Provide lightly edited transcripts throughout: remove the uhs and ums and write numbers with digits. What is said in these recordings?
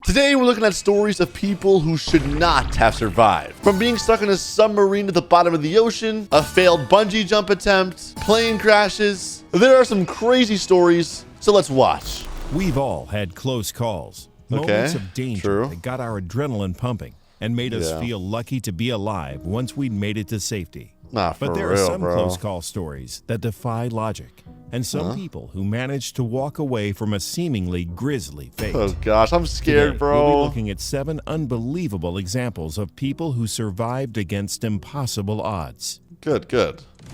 Today, we're looking at stories of people who should not have survived. From being stuck in a submarine at the bottom of the ocean, a failed bungee jump attempt, plane crashes. There are some crazy stories, so let's watch. We've all had close calls, moments of danger that got our adrenaline pumping and made us feel lucky to be alive once we'd made it to safety. But there are some close call stories that defy logic, and some people who managed to walk away from a seemingly grisly fate. Oh gosh, I'm scared, Today, bro. We'll be looking at 7 unbelievable examples of people who survived against impossible odds. Good.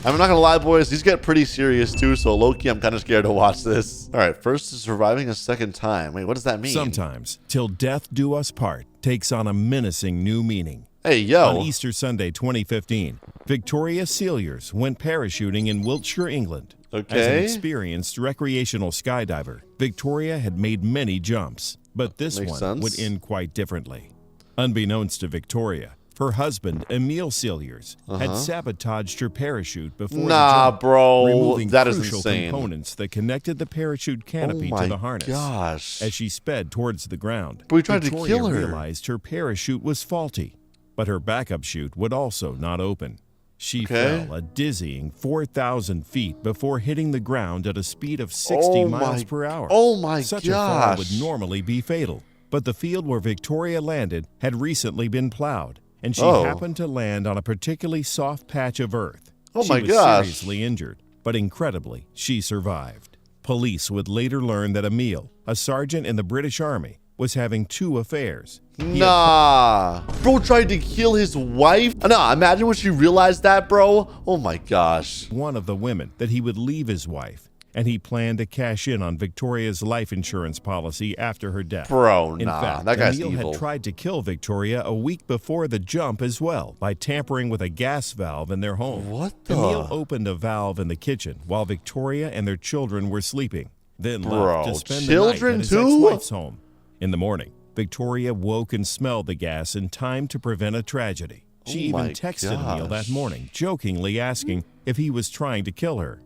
I'm not gonna lie, boys, these get pretty serious too, so low-key, I'm kind of scared to watch this. All right, first is surviving a second time. Wait, what does that mean? Sometimes, till death do us part takes on a menacing new meaning. Hey, yo. On Easter Sunday 2015, Victoria Sealiers went parachuting in Wiltshire, England. As an experienced recreational skydiver, Victoria had made many jumps, but this one would end quite differently. Unbeknownst to Victoria, her husband, Emil Sealiers, had sabotaged her parachute before the jump, removing that is crucial insane. components that connected the parachute canopy to the harness. Gosh. As she sped towards the ground, But we tried Victoria to kill her. realized her parachute was faulty, but her backup chute would also not open. She fell a dizzying 4,000 feet before hitting the ground at a speed of 60 miles per hour. Oh my Such gosh. a fall would normally be fatal, but the field where Victoria landed had recently been plowed, and she happened to land on a particularly soft patch of earth. Oh my gosh. She was seriously injured, but incredibly, she survived. Police would later learn that Emil, a sergeant in the British Army, was having 2 affairs. Nah. Bro tried to kill his wife? Nah, imagine when she realized that, bro. Oh my gosh. One of the women that he would leave his wife, and he planned to cash in on Victoria's life insurance policy after her death. Bro, In fact, that guy's Emil evil. had tried to kill Victoria a week before the jump as well by tampering with a gas valve in their home. What the? Emil opened a valve in the kitchen while Victoria and their children were sleeping, then left to spend the night at his ex-wife's home. In the morning, Victoria woke and smelled the gas in time to prevent a tragedy. She even texted Emil that morning, jokingly asking if he was trying to kill her.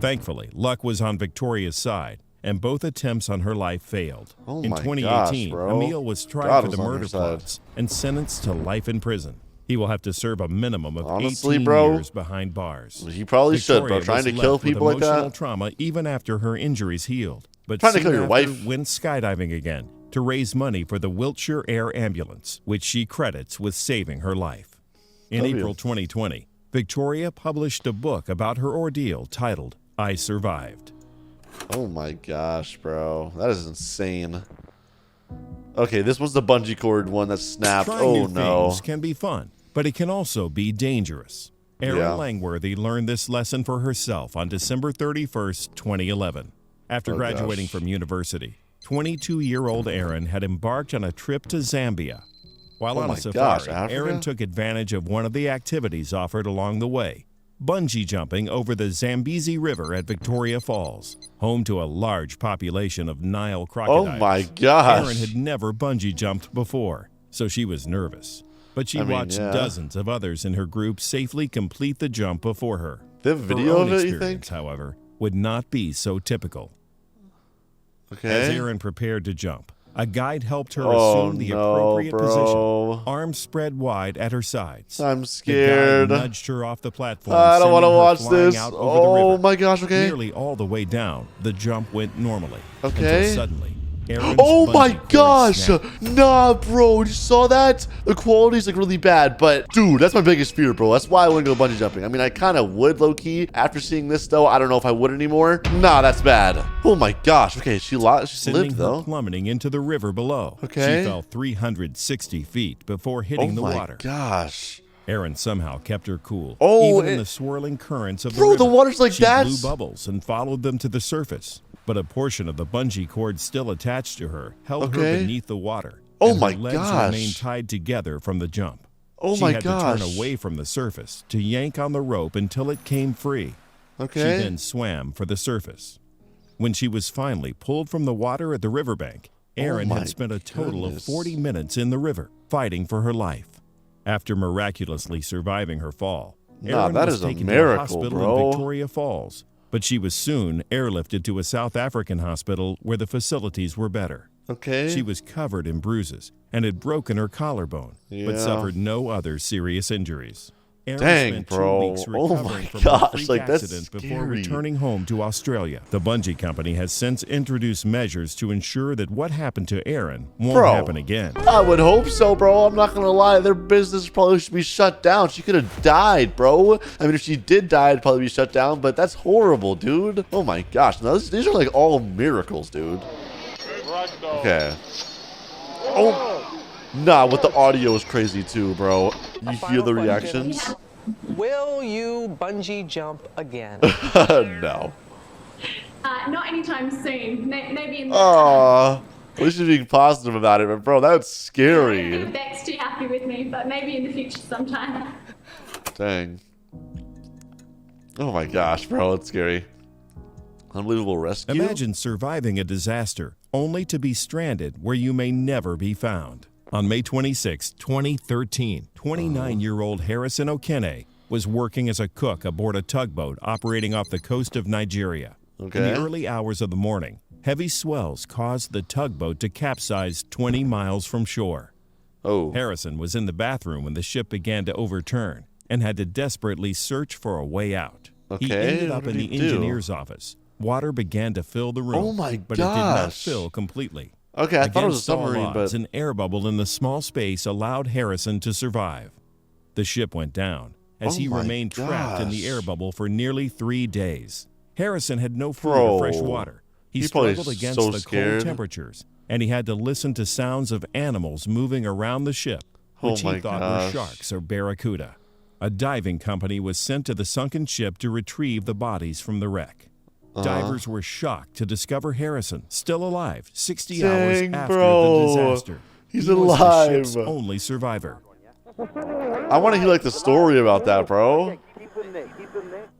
Thankfully, luck was on Victoria's side, and both attempts on her life failed. In 2018, Emil was tried for the murder plots and sentenced to life in prison. He will have to serve a minimum of 18 years behind bars. He probably should, bro. Victoria Trying to was kill left with people like emotional that. trauma even after her injuries healed. But Trying to soon kill your after, wife. went skydiving again to raise money for the Wiltshire Air Ambulance, which she credits with saving her life. In April 2020, Victoria published a book about her ordeal titled, I Survived. Oh my gosh, bro. That is insane. Okay, this was the bungee cord one that snapped. Trying new no. things can be fun, but it can also be dangerous. Erin Langworthy learned this lesson for herself on December 31st, 2011. After graduating from university, 22-year-old Erin had embarked on a trip to Zambia. While on a safari, Erin took advantage of one of the activities offered along the way, bungee jumping over the Zambezi River at Victoria Falls, home to a large population of Nile crocodiles. Oh my gosh. Erin had never bungee jumped before, so she was nervous. But she watched dozens of others in her group safely complete the jump before her. The video of it, you think? However, would not be so typical. Okay. As Erin prepared to jump, a guide helped her assume the appropriate position, arms spread wide at her sides. I'm scared. The guide nudged her off the platform, I don't want to watch this. Oh my gosh, okay. Nearly all the way down, the jump went normally. Okay. Until suddenly, Erin's oh my bungee cord gosh. snapped. Nah, bro. You saw that? The quality's like really bad, but dude, that's my biggest fear, bro. That's why I wouldn't go bungee jumping. I mean, I kind of would low key. After seeing this though, I don't know if I would anymore. Nah, that's bad. Oh my gosh. Okay, she lived though. Plummeting into the river below. Okay. She fell 360 feet before hitting the water. Oh my gosh. Erin somehow kept her cool, Oh, even in the swirling currents of the bro, river. the water's like that. She blew bubbles and followed them to the surface, but a portion of the bungee cord still attached to her held her beneath the water. Oh and my her legs gosh. remained tied together from the jump. Oh she my had gosh. to turn away from the surface to yank on the rope until it came free. Okay. She then swam for the surface. When she was finally pulled from the water at the riverbank, Erin had spent a total of 40 minutes in the river fighting for her life. After miraculously surviving her fall, Erin was taken to a hospital in Victoria Falls, but she was soon airlifted to a South African hospital where the facilities were better. Okay. She was covered in bruises and had broken her collarbone, but suffered no other serious injuries. Aaron spent 2 weeks recovering from a freak accident before returning home to Australia. The Bungee company has since introduced measures to ensure that what happened to Aaron won't happen again. I would hope so, bro. I'm not gonna lie. Their business probably should be shut down. She could have died, bro. I mean, if she did die, it'd probably be shut down, but that's horrible, dude. Oh my gosh. Now, these are like all miracles, dude. Okay. Oh. Nah, with the audio is crazy too, bro. You hear the reactions? Will you bungee jump again? No. Not anytime soon. Maybe in the Aww. At least you're being positive about it, but bro, that's scary. Beck's too happy with me, but maybe in the future sometime. Dang. Oh my gosh, bro, it's scary. Unbelievable rescue. Imagine surviving a disaster only to be stranded where you may never be found. On May 26, 2013, 29-year-old Harrison Okene was working as a cook aboard a tugboat operating off the coast of Nigeria. In the early hours of the morning, heavy swells caused the tugboat to capsize 20 miles from shore. Harrison was in the bathroom when the ship began to overturn and had to desperately search for a way out. He ended up in the engineer's office. Water began to fill the room, but it did not fill completely. Okay, I thought it was a submarine, but an air bubble in the small space allowed Harrison to survive. The ship went down as he remained trapped in the air bubble for nearly 3 days. Harrison had no food or fresh water. He struggled against the cold temperatures, and he had to listen to sounds of animals moving around the ship, which he thought were sharks or barracuda. A diving company was sent to the sunken ship to retrieve the bodies from the wreck. Divers were shocked to discover Harrison still alive 60 hours after the disaster. He's alive. The ship's only survivor. I want to hear like the story about that, bro.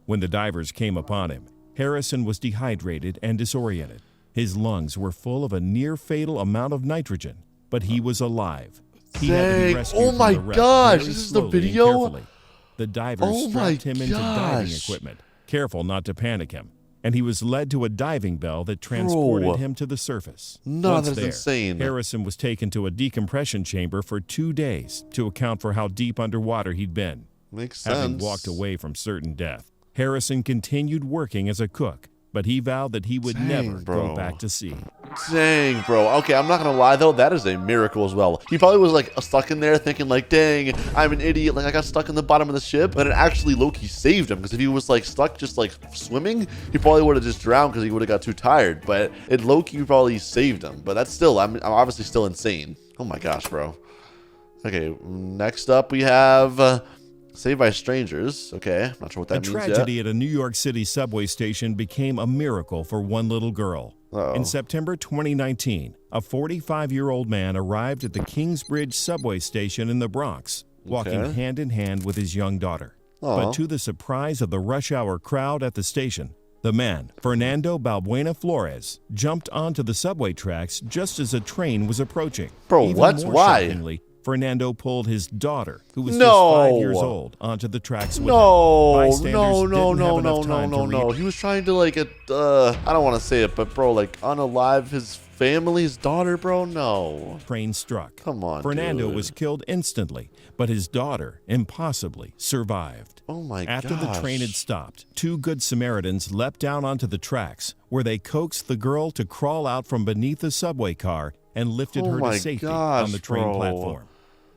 When the divers came upon him, Harrison was dehydrated and disoriented. His lungs were full of a near-fatal amount of nitrogen, but he was alive. He had to be rescued from the wreck very this is the slowly and video? carefully. The divers strapped him into diving equipment, careful not to panic him, and he was led to a diving bell that transported him to the surface. No, that's insane. Harrison was taken to a decompression chamber for 2 days to account for how deep underwater he'd been. Makes sense. Having walked away from certain death, Harrison continued working as a cook, but he vowed that he would never go back to sea. Dang, bro. Okay, I'm not gonna lie though, that is a miracle as well. He probably was like stuck in there thinking like, dang, I'm an idiot, like I got stuck in the bottom of the ship, but it actually low-key saved him, because if he was like stuck just like swimming, he probably would have just drowned because he would have got too tired, but it low-key probably saved him. But that's still, I'm obviously still insane. Oh my gosh, bro. Okay, next up we have Saved by Strangers. Okay, not sure what that means yet. A tragedy at a New York City subway station became a miracle for one little girl. In September 2019, a 45-year-old man arrived at the Kingsbridge subway station in the Bronx, walking hand in hand with his young daughter. But to the surprise of the rush hour crowd at the station, the man, Fernando Balbuena Flores, jumped onto the subway tracks just as a train was approaching. Bro, what? Why? Fernando pulled his daughter, who was just 5 years old, onto the tracks with him. No. He was trying to like, I don't want to say it, but bro, like unalive his family, his daughter, bro. No. Train struck. Come on, Fernando was killed instantly, but his daughter impossibly survived. Oh my gosh. After the train had stopped, 2 good Samaritans leapt down onto the tracks, where they coaxed the girl to crawl out from beneath the subway car and lifted her to safety on the train platform.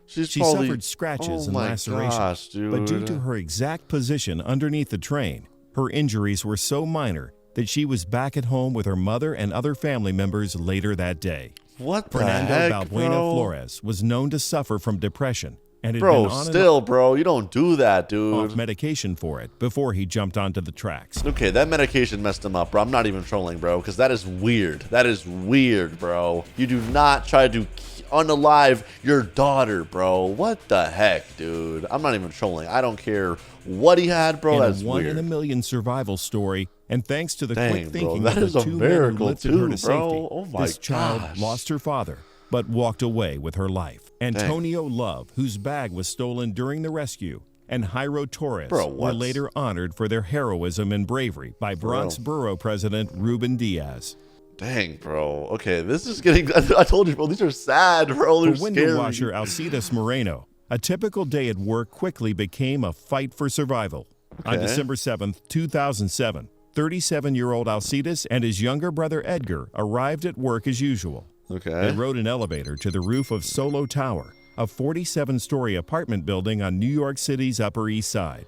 She suffered scratches and lacerations, but due to her exact position underneath the train, her injuries were so minor that she was back at home with her mother and other family members later that day. What the Fernando heck, Balbuena Flores was known to suffer from depression and had bro, been on still, bro, you don't do that, dude. Off medication for it before he jumped onto the tracks. Okay, that medication messed him up, bro. I'm not even trolling, bro, because that is weird. That is weird, bro. You do not try to unalive your daughter, bro. What the heck, dude? I'm not even trolling. I don't care what he had, bro. That's weird. In a 1-in-a-million survival story, and thanks to the quick thinking of the 2 men who lifted her to safety, this child lost her father, but walked away with her life. Antonio Love, whose bag was stolen during the rescue, and Jairo Torres were later honored for their heroism and bravery by Bronx Borough President Ruben Diaz. Dang, bro. Okay, this is getting... I told you, bro, these are sad, bro. They're For window scary. washer Alcides Moreno, a typical day at work quickly became a fight for survival. On December 7th, 2007, 37-year-old Alcides and his younger brother Edgar arrived at work as usual. They rode an elevator to the roof of Solo Tower, a 47-story apartment building on New York City's Upper East Side.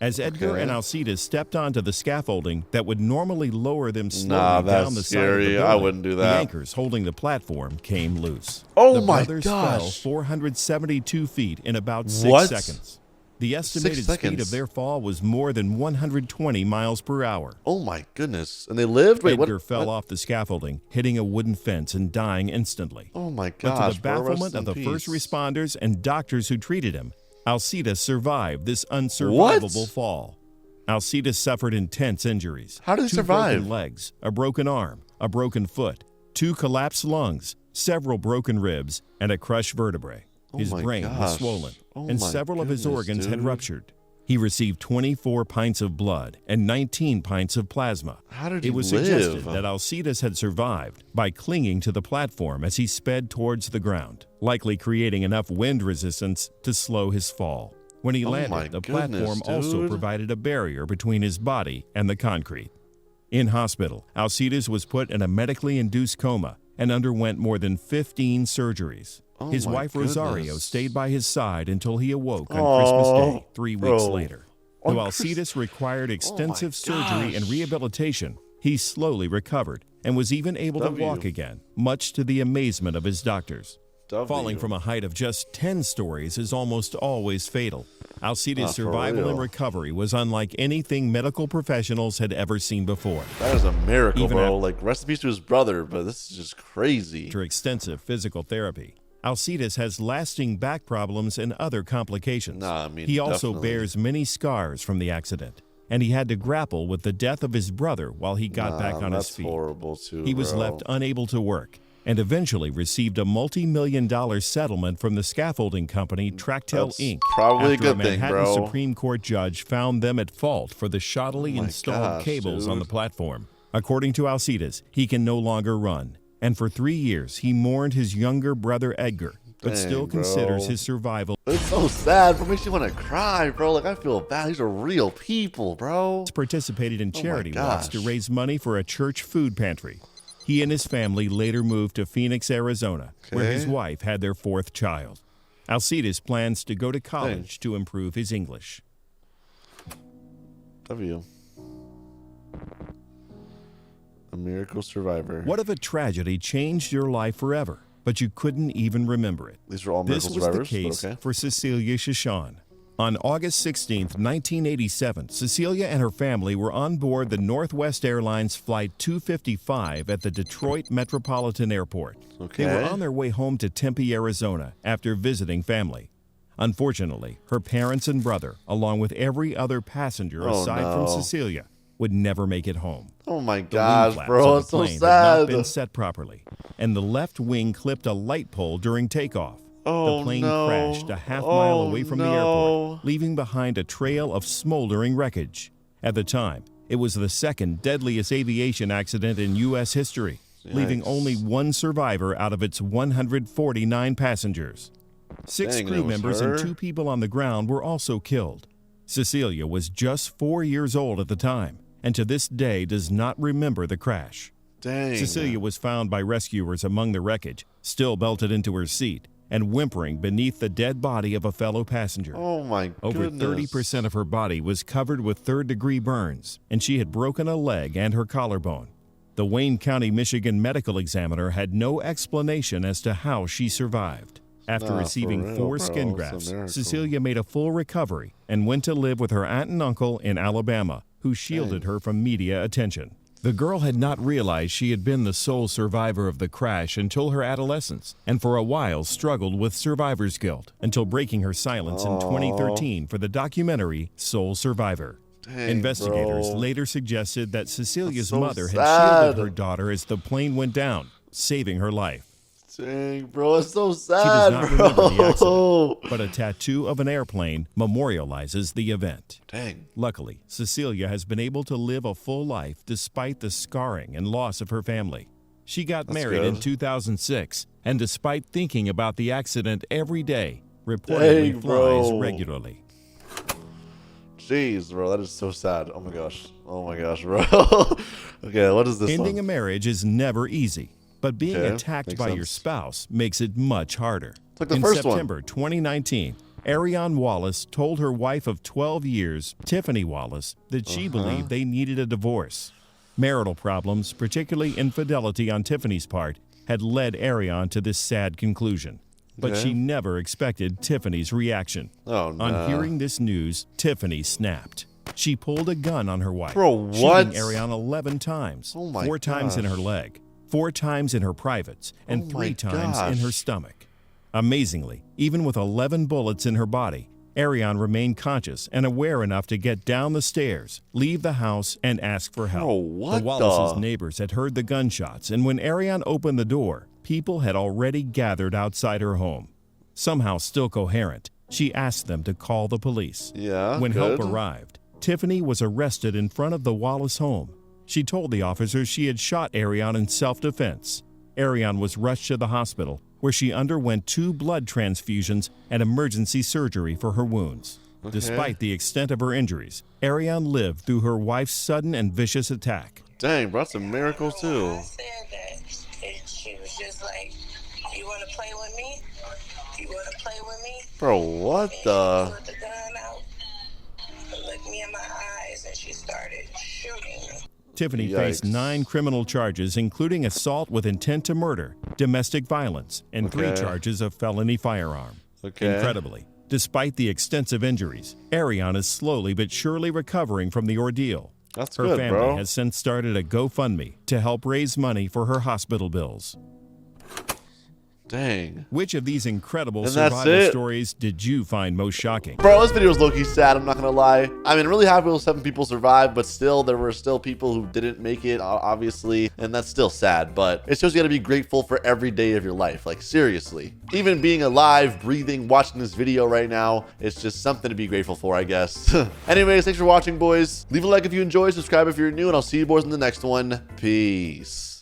As Edgar and Alcides stepped onto the scaffolding that would normally lower them slowly down the side of the building, I wouldn't do that. The anchors holding the platform came loose. Oh the my brothers gosh. fell 472 feet in about 6 seconds. The estimated speed of their fall was more than 120 miles per hour. Oh my goodness. And they lived? Wait, Edgar fell off the scaffolding, hitting a wooden fence and dying instantly. Oh my gosh. But to the bafflement of the first responders and doctors who treated him, Alcides survived this unsurvivable fall. Alcides suffered intense injuries. How did he survive? 2 broken legs, a broken arm, a broken foot, 2 collapsed lungs, several broken ribs, and a crushed vertebrae. His brain was swollen, and several of his organs had ruptured. He received 24 pints of blood and 19 pints of plasma. How did he It was suggested that Alcides had survived by clinging to the platform as he sped towards the ground, likely creating enough wind resistance to slow his fall. When he landed, the platform also provided a barrier between his body and the concrete. In hospital, Alcides was put in a medically induced coma and underwent more than 15 surgeries. His wife Rosario stayed by his side until he awoke on Christmas Day 3 weeks later. Though Alcides required extensive surgery and rehabilitation, he slowly recovered and was even able to walk again, much to the amazement of his doctors. Falling from a height of just 10 stories is almost always fatal. Alcides' survival and recovery was unlike anything medical professionals had ever seen before. That is a miracle, bro. Like, rest in peace to his brother, but this is just crazy. After extensive physical therapy, Alcides has lasting back problems and other complications. He also bears many scars from the accident, and he had to grapple with the death of his brother while he got back on his feet. Horrible too, he was left unable to work and eventually received a multi-million-dollar settlement from the scaffolding company Tractel Inc. Probably after a good thing, Manhattan bro. Supreme Court judge found them at fault for the shoddily installed cables on the platform. According to Alcides, he can no longer run. And for 3 years, he mourned his younger brother Edgar, but still considers his survival. It's so sad, bro. It makes you want to cry, bro. Like, I feel bad. These are real people, bro. Participated in charity walks to raise money for a church food pantry. He and his family later moved to Phoenix, Arizona, where his wife had their 4th child. Alcides plans to go to college to improve his English. W. A miracle survivor. What if a tragedy changed your life forever, but you couldn't even remember it? These are all miracle survivors. This was the case for Cecilia Shashan. On August 16, 1987, Cecilia and her family were on board the Northwest Airlines Flight 255 at the Detroit Metropolitan Airport. They were on their way home to Tempe, Arizona, after visiting family. Unfortunately, her parents and brother, along with every other passenger aside from Cecilia, would never make it home. Oh my The gosh, wing bro, flaps it's of the so plane had not sad. been set properly, and the left wing clipped a light pole during takeoff. The plane crashed a half-mile away from the airport, leaving behind a trail of smoldering wreckage. At the time, it was the second deadliest aviation accident in U.S. history, leaving only 1 survivor out of its 149 passengers. 6 crew members and 2 people on the ground were also killed. Cecilia was just 4 years old at the time, and to this day does not remember the crash. Cecilia was found by rescuers among the wreckage, still belted into her seat, and whimpering beneath the dead body of a fellow passenger. Oh my goodness. Over 30% of her body was covered with 3rd-degree burns, and she had broken a leg and her collarbone. The Wayne County, Michigan medical examiner had no explanation as to how she survived. After receiving 4 skin grafts, Cecilia made a full recovery and went to live with her aunt and uncle in Alabama, who shielded her from media attention. The girl had not realized she had been the sole survivor of the crash until her adolescence, and for a while struggled with survivor's guilt, until breaking her silence in 2013 for the documentary Sole Survivor. Investigators later suggested that Cecilia's mother had shielded her daughter as the plane went down, saving her life. Dang, bro, it's so sad, She does not remember the bro. accident, but a tattoo of an airplane memorializes the event. Dang. Luckily, Cecilia has been able to live a full life despite the scarring and loss of her family. She got married in 2006, and despite thinking about the accident every day, reportedly flies regularly. Jeez, bro, that is so sad. Oh my gosh. Oh my gosh, bro. Okay, what is this Ending one? a marriage is never easy, but being attacked by your spouse makes it much harder. It's like the In first September 2019, Ariane Wallace told her wife of 12 years, Tiffany Wallace, that she believed they needed a divorce. Marital problems, particularly infidelity on Tiffany's part, had led Ariane to this sad conclusion. But she never expected Tiffany's reaction. Oh, no. On hearing this news, Tiffany snapped. She pulled a gun on her wife, Bro, what? shooting Ariane 11 times, Oh my 4 times in her leg, 4 times in her privates, and 3 times in her stomach. Amazingly, even with 11 bullets in her body, Ariane remained conscious and aware enough to get down the stairs, leave the house, and ask for help. Bro, what the Wallace's neighbors had heard the gunshots, and when Ariane opened the door, people had already gathered outside her home. Somehow still coherent, she asked them to call the police. When help arrived, Tiffany was arrested in front of the Wallace home. She told the officers she had shot Ariane in self-defense. Ariane was rushed to the hospital, where she underwent 2 blood transfusions and emergency surgery for her wounds. Despite the extent of her injuries, Ariane lived through her wife's sudden and vicious attack. Dang, bro, that's a miracle too. I said that, she was just like, "You want to play with me? You want to play with me?" Bro, what and the? She pulled the gun out and looked me in my eyes, and she started shooting me. Tiffany faced 9 criminal charges, including assault with intent to murder, domestic violence, and 3 charges of felony firearm. Incredibly, despite the extensive injuries, Ariane is slowly but surely recovering from the ordeal. That's her good, family bro. has since started a GoFundMe to help raise money for her hospital bills. Dang. Which of these incredible survival stories did you find most shocking? Bro, this video is low-key sad, I'm not gonna lie. I mean, really happy with 7 people survived, but still, there were still people who didn't make it, obviously, and that's still sad, but it shows you gotta be grateful for every day of your life, like, seriously. Even being alive, breathing, watching this video right now, it's just something to be grateful for, I guess. Anyways, thanks for watching, boys. Leave a like if you enjoyed, subscribe if you're new, and I'll see you boys in the next one. Peace.